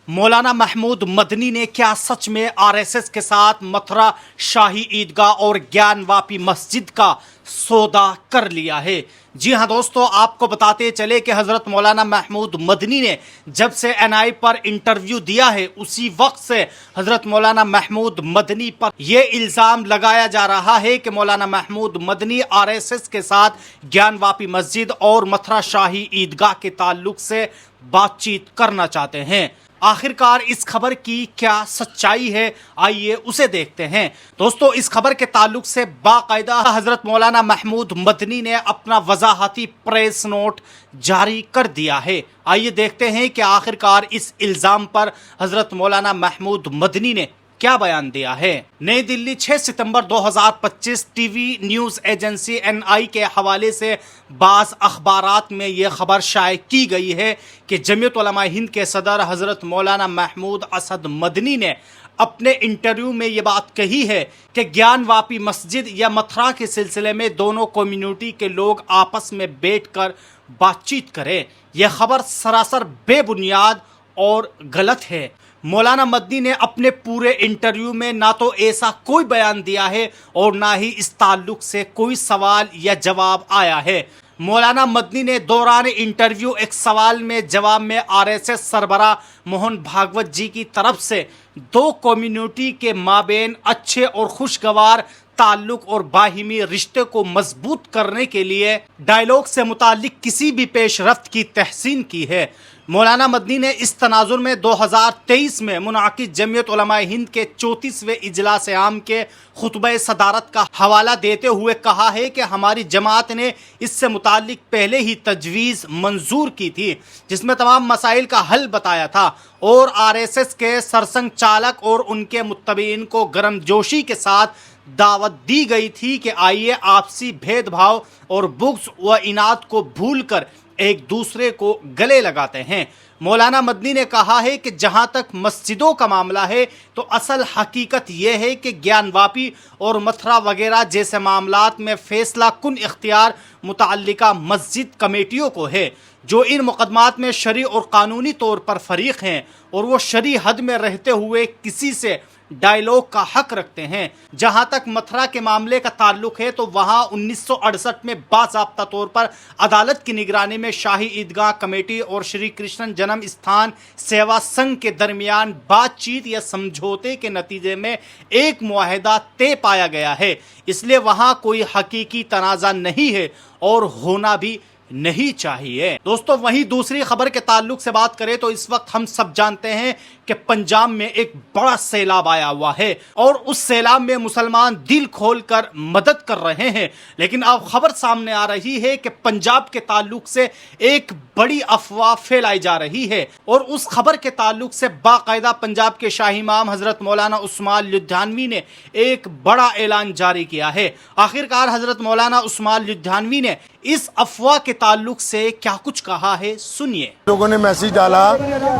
मौलाना महमूद मदनी ने क्या सच में आरएसएस के साथ मथुरा शाही ईदगाह और ज्ञानवापी मस्जिद का सौदा कर लिया है? जी हां दोस्तों, आपको बताते चले कि हजरत मौलाना महमूद मदनी ने जब से एनआई पर इंटरव्यू दिया है उसी वक्त से हजरत मौलाना महमूद मदनी पर यह इल्ज़ाम लगाया जा रहा है कि मौलाना महमूद मदनी आरएसएस के साथ ज्ञानवापी मस्जिद और मथुरा शाही ईदगाह के ताल्लुक से बातचीत करना चाहते हैं। आखिरकार इस खबर की क्या सच्चाई है, आइए उसे देखते हैं। दोस्तों, इस खबर के ताल्लुक से बाकायदा हजरत मौलाना महमूद मदनी ने अपना वजाहती प्रेस नोट जारी कर दिया है। आइए देखते हैं कि आखिरकार इस इल्ज़ाम पर हजरत मौलाना महमूद मदनी ने क्या बयान दिया है। नई दिल्ली 6 सितंबर 2025 टीवी न्यूज़ एजेंसी एनआई के हवाले से बाज़ अखबारात में यह खबर शाये की गई है कि जमीयत उलमा हिंद के सदर हज़रत मौलाना महमूद असद मदनी ने अपने इंटरव्यू में ये बात कही है कि ज्ञानवापी मस्जिद या मथुरा के सिलसिले में दोनों कम्युनिटी के लोग आपस में बैठकर बातचीत करें। यह खबर सरासर बेबुनियाद और गलत है। मौलाना मदनी ने अपने पूरे इंटरव्यू में ना तो ऐसा कोई बयान दिया है और ना ही इस ताल्लुक से कोई सवाल या जवाब आया है। मौलाना मदनी ने दौरान इंटरव्यू एक सवाल में जवाब में आरएसएस सरबरा मोहन भागवत जी की तरफ से दो कम्युनिटी के माबेन अच्छे और खुशगवार ताल्लुक और बाहिमी रिश्ते को मजबूत करने के लिए डायलॉग से मुतालिक किसी भी पेशरफ्त की तहसीन की है। मौलाना मदनी ने इस तनाजुर में 2023 में मुनाकिद जमीयत उलमा हिंद के 34वें इजलास आम के खुतबे सदारत का हवाला देते हुए कहा है कि हमारी जमात ने इससे मुतालिक पहले ही तजवीज़ मंजूर की थी, जिसमें तमाम मसाइल का हल बताया था और आरएसएस के सरसंघ चालक और उनके मुत्तबीन को गर्मजोशी के साथ दावत दी गई थी कि आइए आपसी भेदभाव और बुग़्ज़ व इनाद को भूलकर एक दूसरे को गले लगाते हैं। मौलाना मदनी ने कहा है कि जहां तक मस्जिदों का मामला है तो असल हकीकत यह है कि ज्ञानवापी और मथुरा वगैरह जैसे मामलात में फैसला कुन इख्तियार मुतअल्लिका मस्जिद कमेटियों को है, जो इन मुकदमात में शरई और कानूनी तौर पर फरीक हैं और वो शरई हद में रहते हुए किसी से डायलॉग का हक रखते हैं। जहां तक मथुरा के मामले का ताल्लुक है तो वहां 1968 में बाज़ाब्ता तौर पर अदालत की निगरानी में शाही ईदगाह कमेटी और श्री कृष्ण जन्म स्थान सेवा संघ के दरमियान बातचीत या समझौते के नतीजे में एक मुआहदा तय पाया गया है, इसलिए वहां कोई हकीकी तनाज़ा नहीं है और होना भी नहीं चाहिए। दोस्तों, वहीं दूसरी खबर के ताल्लुक से बात करें तो इस वक्त हम सब जानते हैं कि पंजाब में एक बड़ा सैलाब आया हुआ है और उस सैलाब में मुसलमान दिल खोलकर मदद कर रहे हैं, लेकिन अब खबर सामने आ रही है कि पंजाब के ताल्लुक से एक बड़ी अफवाह फैलाई जा रही है और उस खबर के ताल्लुक से बाकायदा पंजाब के शाही इमाम हजरत मौलाना उस्मान लुधियानवी ने एक बड़ा ऐलान जारी किया है। आखिरकार हजरत मौलाना उस्मान लुधियानवी ने इस अफवाह के ताल्लुक से क्या कुछ कहा है, सुनिए। लोगों ने मैसेज डाला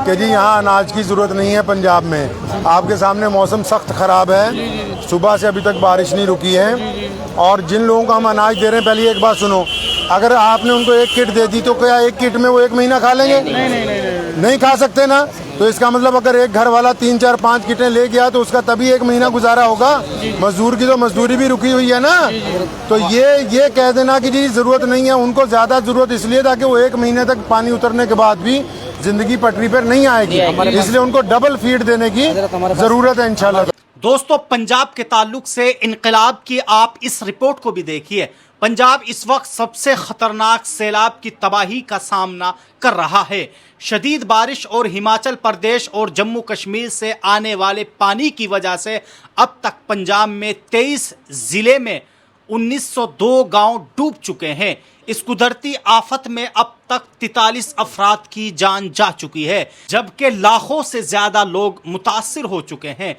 कि जी यहाँ अनाज की जरूरत नहीं है पंजाब में, आपके सामने मौसम सख्त ख़राब है, सुबह से अभी तक बारिश नहीं रुकी है और जिन लोगों को हम अनाज दे रहे हैं, पहले एक बात सुनो, अगर आपने उनको एक किट दे दी तो क्या एक किट में वो एक महीना खा लेंगे? नहीं खा सकते ना। तो इसका मतलब अगर एक घर वाला 3, 4, 5 किटें ले गया तो उसका तभी एक महीना गुजारा होगा। मजदूर की तो मजदूरी भी रुकी हुई है ना। तो ये कह देना कि जी ज़रूरत नहीं है, उनको ज़्यादा ज़रूरत इसलिए ताकि वो एक महीने तक पानी उतरने के बाद भी ज़िंदगी पटरी पर नहीं आएगी, इसलिए उनको डबल फीड देने की ज़रूरत है इंशाल्लाह। दोस्तों, पंजाब के ताल्लुक से इनकलाब की आप इस रिपोर्ट को भी देखिए। पंजाब इस वक्त सबसे खतरनाक सैलाब की तबाही का सामना कर रहा है। शदीद बारिश और हिमाचल प्रदेश और जम्मू कश्मीर से आने वाले पानी की वजह से अब तक पंजाब में 23 ज़िले में 1902 गांव डूब चुके हैं। इस कुदरती आफत में अब तक 43 अफराद की जान जा चुकी है, जबकि लाखों से ज़्यादा लोग मुतासिर हो चुके हैं।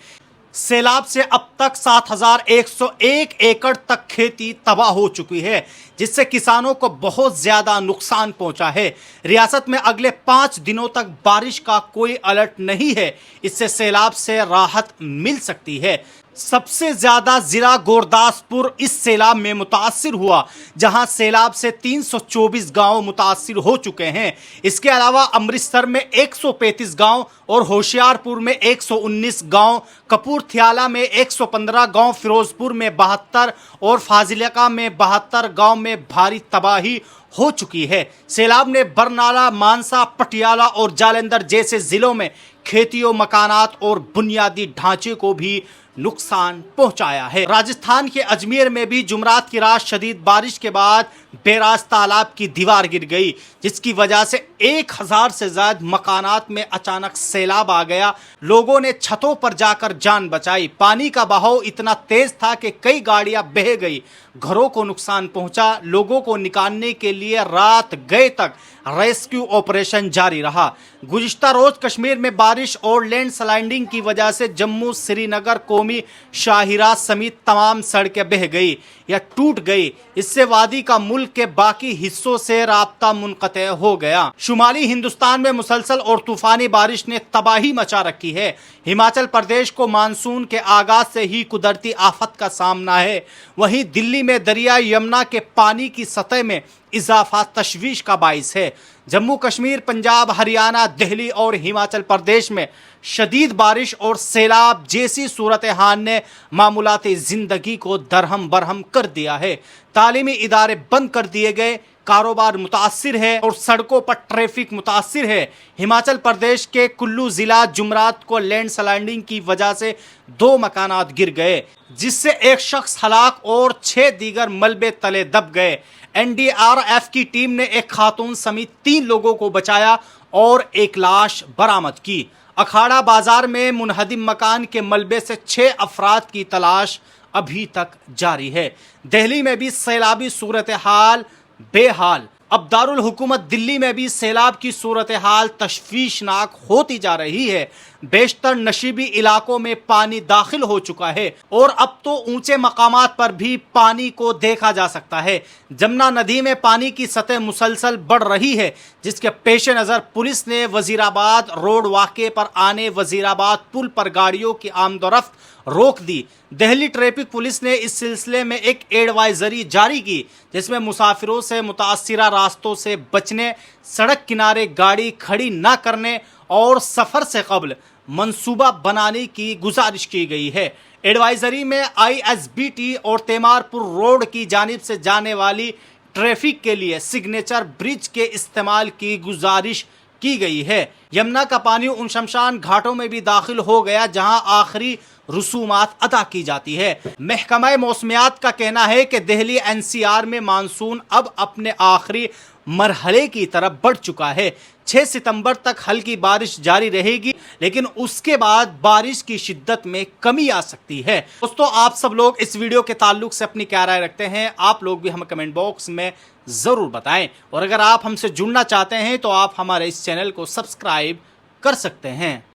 सैलाब से अब तक 7101 एकड़ तक खेती तबाह हो चुकी है, जिससे किसानों को बहुत ज्यादा नुकसान पहुंचा है। रियासत में अगले 5 दिनों तक बारिश का कोई अलर्ट नहीं है, इससे सैलाब से राहत मिल सकती है। सबसे ज्यादा जिला गुरदासपुर इस सैलाब में मुतासिर हुआ, जहां सैलाब से 324 गांव मुतासिर हो चुके हैं। इसके अलावा अमृतसर में 135 गांव और होशियारपुर में 119 गांव, कपूरथियाला में 115 गांव, फिरोजपुर में 72 और फाजिलका में 72 गांव में भारी तबाही हो चुकी है। सैलाब ने बरनाला, मानसा, पटियाला और जालंधर जैसे जिलों में खेतियों, मकानात और बुनियादी ढांचे को भी नुकसान पहुंचाया है। राजस्थान के अजमेर में भी जुमरात की रात शदीद बारिश के बाद बैराज तालाब की दीवार गिर गई, जिसकी वजह से 1000 से ज्यादा मकानात में अचानक सैलाब आ गया। लोगों ने छतों पर जाकर जान बचाई। पानी का बहाव इतना तेज था कि कई गाड़ियां बह गई, घरों को नुकसान पहुंचा। लोगों को निकालने के लिए रात गए तक रेस्क्यू ऑपरेशन जारी रहा। गुज़िश्ता रोज कश्मीर में बारिश और लैंडस्लाइडिंग की वजह से जम्मू, श्रीनगर, कौमी शाहिरा समेत तमाम सड़कें बह गई या टूट गई। इससे वादी का मुल्क के बाकी हिस्सों से राब्ता मुनक़ते हो गया। शुमाली हिंदुस्तान में मुसलसल और तूफानी बारिश ने तबाही मचा रखी है। हिमाचल प्रदेश को मानसून के आगाज से ही कुदरती आफत का सामना है। वहीं दिल्ली में दरिया यमुना के पानी की सतह में इजाफा तशवीश का बाइस है। जम्मू कश्मीर, पंजाब, हरियाणा, दिल्ली और हिमाचल प्रदेश में शदीद बारिश और सैलाब जैसी सूरत हाल ने मामूलाती जिंदगी को दरहम बरहम कर दिया है। तालीमी इदारे बंद कर दिए गए, कारोबार मुतासिर है और सड़कों पर ट्रैफिक मुतासिर है। हिमाचल प्रदेश के कुल्लू जिला जुमरात को लैंडस्लाइडिंग की वजह से 2 मकानात गिर गए, जिससे एक शख्स हलाक और 6 दीगर मलबे तले दब गए। एनडीआरएफ की टीम ने एक खातून समेत 3 लोगों को बचाया और एक लाश बरामद की। अखाड़ा बाजार में मुनहदिम मकान के मलबे से 6 अफराद की तलाश अभी तक जारी है। दिल्ली में भी सैलाबी सूरत हाल बेहाल। अब दारुल हुकूमत दिल्ली में भी सैलाब की सूरत हाल तशवीशनाक होती जा रही है। बेशतर नशीबी इलाकों में पानी दाखिल हो चुका है और अब तो ऊंचे मकामात पर भी पानी को देखा जा सकता है। जमुना नदी में पानी की सतह मुसलसल बढ़ रही है, जिसके पेश नज़र पुलिस ने वजीराबाद रोड वाक़े पर आने वजीराबाद पुल पर गाड़ियों की आमदोरफ्त रोक दी। दिल्ली ट्रैफिक पुलिस ने इस सिलसिले में एक एडवाइजरी जारी की, जिसमें मुसाफिरों से मुतासिरा रास्तों से बचने, सड़क किनारे गाड़ी खड़ी न करने और सफ़र से कबल मंसूबा बनाने की गुजारिश की गई है। एडवाइजरी में आईएसबीटी और तेमारपुर रोड की जानिब से जाने वाली ट्रैफिक के लिए सिग्नेचर ब्रिज के इस्तेमाल की गुजारिश की गई है। यमुना का पानी उन शमशान घाटों में भी दाखिल हो गया जहां आखिरी रसूमात अदा की जाती है। महकमा मौसमियात का कहना है कि दिल्ली एनसीआर में मानसून अब अपने आखिरी मरहले की तरफ बढ़ चुका है। 6 सितंबर तक हल्की बारिश जारी रहेगी, लेकिन उसके बाद बारिश की शिद्दत में कमी आ सकती है। दोस्तों, आप सब लोग इस वीडियो के ताल्लुक से अपनी क्या राय रखते हैं, आप लोग भी हमें कमेंट बॉक्स में ज़रूर बताएं। और अगर आप हमसे जुड़ना चाहते हैं तो आप हमारे इस चैनल को सब्सक्राइब कर सकते हैं।